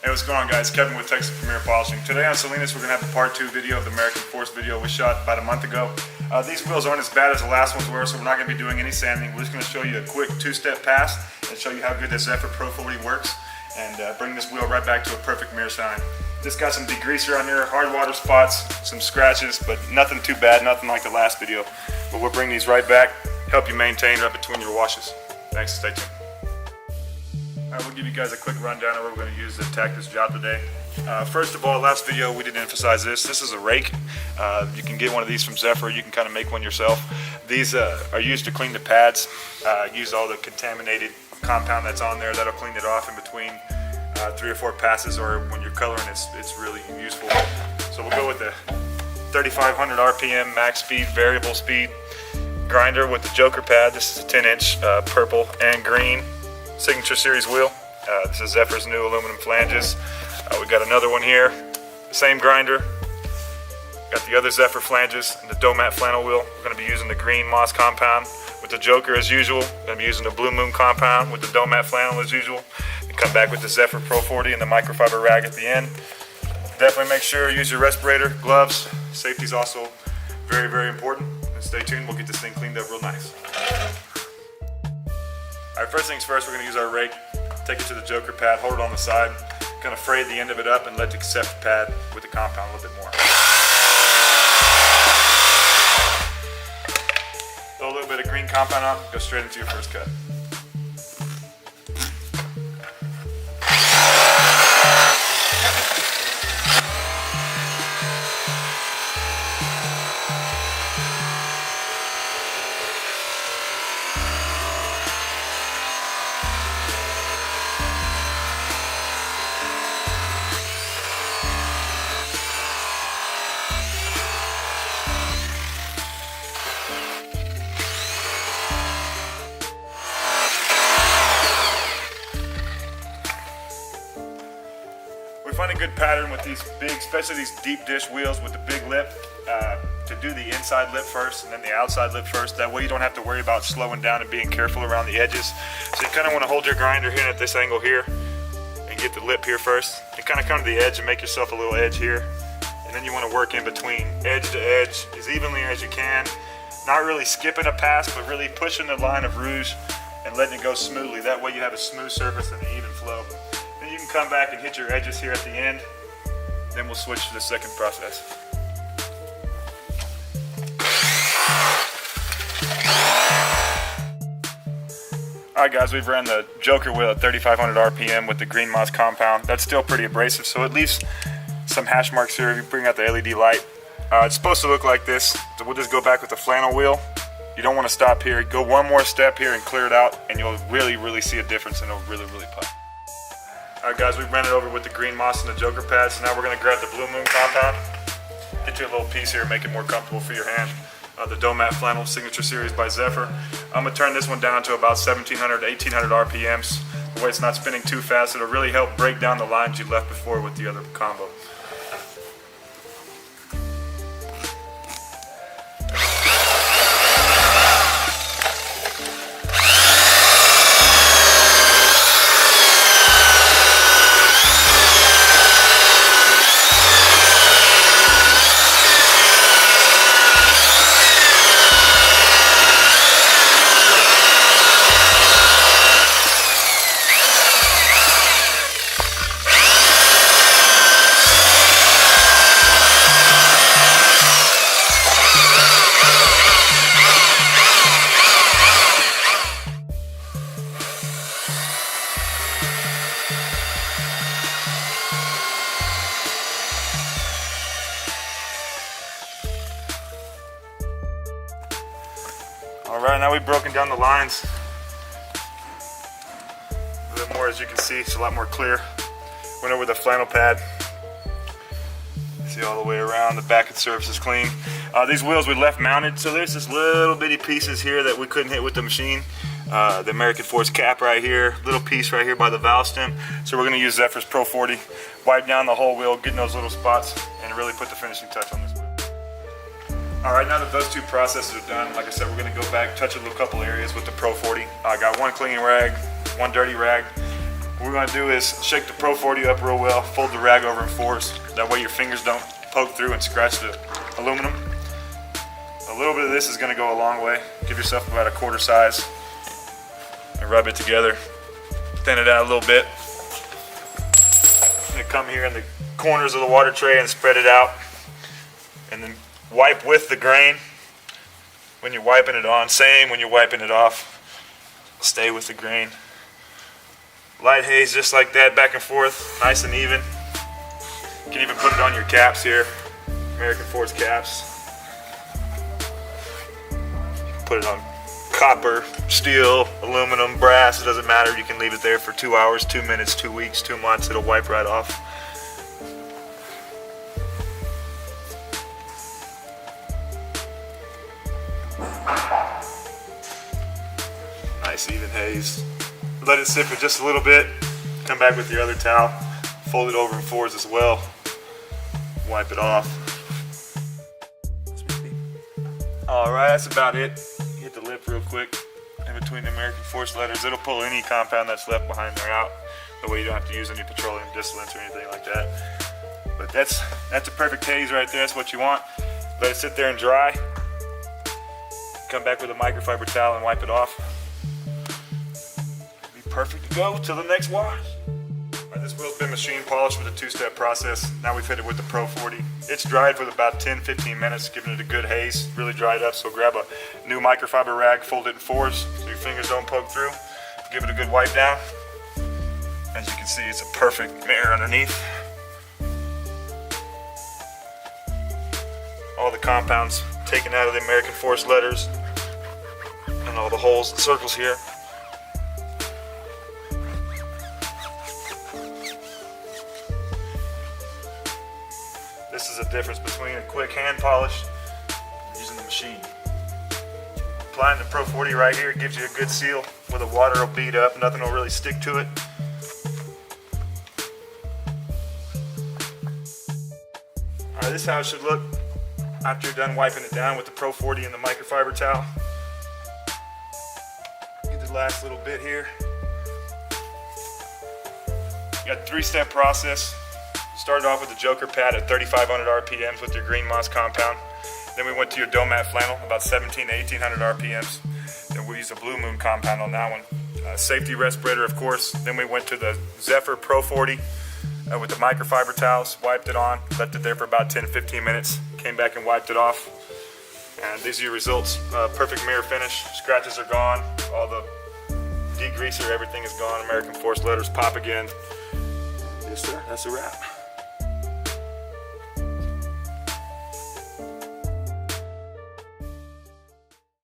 Hey, what's going on, guys? Kevin with Texas Premier Polishing. Today on Salinas, we're going to have the part 2 video of the American Force video we shot about a month ago. These wheels aren't as bad as the last ones were, so we're not going to be doing any sanding. We're just going to show you a quick 2-step pass and show you how good this Zephyr Pro 40 works and bring this wheel right back to a perfect mirror shine. Just got some degreaser on here, hard water spots, some scratches, but nothing too bad, nothing like the last video. But we'll bring these right back, help you maintain right between your washes. Thanks, stay tuned. Alright, we'll give you guys a quick rundown of what we're going to use to attack this job today. First of all, last video we didn't emphasize this. This is a rake. You can get one of these from Zephyr. You can kind of make one yourself. These are used to clean the pads. Use all the contaminated compound that's on there. That'll clean it off in between 3 or 4 passes, or when you're coloring, it's really useful. So we'll go with the 3,500 RPM max speed, variable speed grinder with the Joker pad. This is a 10-inch purple and green Signature Series wheel. This is Zephyr's new aluminum flanges. We got another one here, same grinder. Got the other Zephyr flanges and the Domat flannel wheel. We're going to be using the green moss compound with the Joker as usual. We're going to be using the Blue Moon compound with the Domat flannel as usual. And come back with the Zephyr Pro 40 and the microfiber rag at the end. Definitely make sure you use your respirator, gloves. Safety is also very, very important. And stay tuned, we'll get this thing cleaned up real nice. Alright, first things first, we're going to use our rake, take it to the Joker pad, hold it on the side, kind of fray the end of it up and let it accept the pad with the compound a little bit more. Throw a little bit of green compound on, go straight into your first cut. Find a good pattern with these big, especially these deep dish wheels with the big lip, to do the inside lip first and then the outside lip first. That way you don't have to worry about slowing down and being careful around the edges. So you kind of want to hold your grinder here at this angle here and get the lip here first. And kind of come to the edge and make yourself a little edge here. And then you want to work in between edge to edge as evenly as you can. Not really skipping a pass, but really pushing the line of rouge and letting it go smoothly. That way you have a smooth surface and an even flow. Then you can come back and hit your edges here at the end. Then we'll switch to the second process. Alright guys, we've ran the Joker wheel at 3,500 RPM with the green moss compound. That's still pretty abrasive, so it leaves some hash marks here if you bring out the LED light. It's supposed to look like this, so we'll just go back with the flannel wheel. You don't want to stop here. Go one more step here and clear it out, and you'll really see a difference, and it'll really pop. Alright guys, we've ran it over with the green moss and the Joker pad, so now we're going to grab the Blue Moon compound. Get you a little piece here, make it more comfortable for your hand. The Domat flannel Signature Series by Zephyr. I'm going to turn this one down to about 1,700 to 1,800 RPMs. The way it's not spinning too fast, it'll really help break down the lines you left before with the other combo. Alright, now we've broken down the lines. bit more, as you can see. It's a lot more clear. Went over the flannel pad. See all the way around. The back of the surface is clean. These wheels we left mounted, so there's just little bitty pieces here that we couldn't hit with the machine. The American Force cap right here, little piece right here by the valve stem. So we're going to use Zephyr's Pro 40, wipe down the whole wheel, get in those little spots, and really put the finishing touch on this wheel. Alright, now that those two processes are done, like I said, we're going to go back, touch a little couple areas with the Pro 40. I got one clean rag, one dirty rag. What we're going to do is shake the Pro 40 up real well, fold the rag over in fours. That way your fingers don't poke through and scratch the aluminum. A little bit of this is going to go a long way. Give yourself about a quarter size and rub it together. Thin it out a little bit. And come here in the corners of the water tray and spread it out. And then wipe with the grain when you're wiping it on. Same when you're wiping it off. Stay with the grain. Light haze just like that, back and forth, nice and even. You can even put it on your caps here, American Force caps. Put it on copper, steel, aluminum, brass, it doesn't matter. You can leave it there for 2 hours, 2 minutes, 2 weeks, 2 months, it'll wipe right off. Nice even haze. Let it sit for just a little bit, come back with your other towel, fold it over in fours as well, wipe it off. Alright, that's about it. Hit the lip real quick in between the American Force letters. It'll pull any compound that's left behind there out. That way you don't have to use any petroleum distillants or anything like that. But that's a perfect haze right there. That's what you want. Let it sit there and dry. Come back with a microfiber towel and wipe it off. Perfect to go till the next wash. Right, this wheel's been machine polished with a two-step process. Now we've hit it with the Pro 40. It's dried for about 10-15 minutes, giving it a good haze, really dried up. So grab a new microfiber rag, fold it in fours so your fingers don't poke through. Give it a good wipe down. As you can see, it's a perfect mirror underneath. All the compounds taken out of the American Force letters and all the holes and circles here. This is the difference between a quick hand polish and using the machine. Applying the Pro 40 right here gives you a good seal where the water will bead up, nothing will really stick to it. Alright, this is how it should look after you're done wiping it down with the Pro 40 and the microfiber towel. Get the last little bit here. You got a three-step process. Started off with the Joker pad at 3,500 RPMs with your green moss compound. Then we went to your Domat flannel, about 1,700 to 1,800 RPMs. Then we used a Blue Moon compound on that one. Safety respirator, of course. Then we went to the Zephyr Pro 40 with the microfiber towels, wiped it on, left it there for about 10-15 minutes, came back and wiped it off. And these are your results. Perfect mirror finish, scratches are gone, all the degreaser, everything is gone. American Force letters pop again. Yes sir, that's a wrap.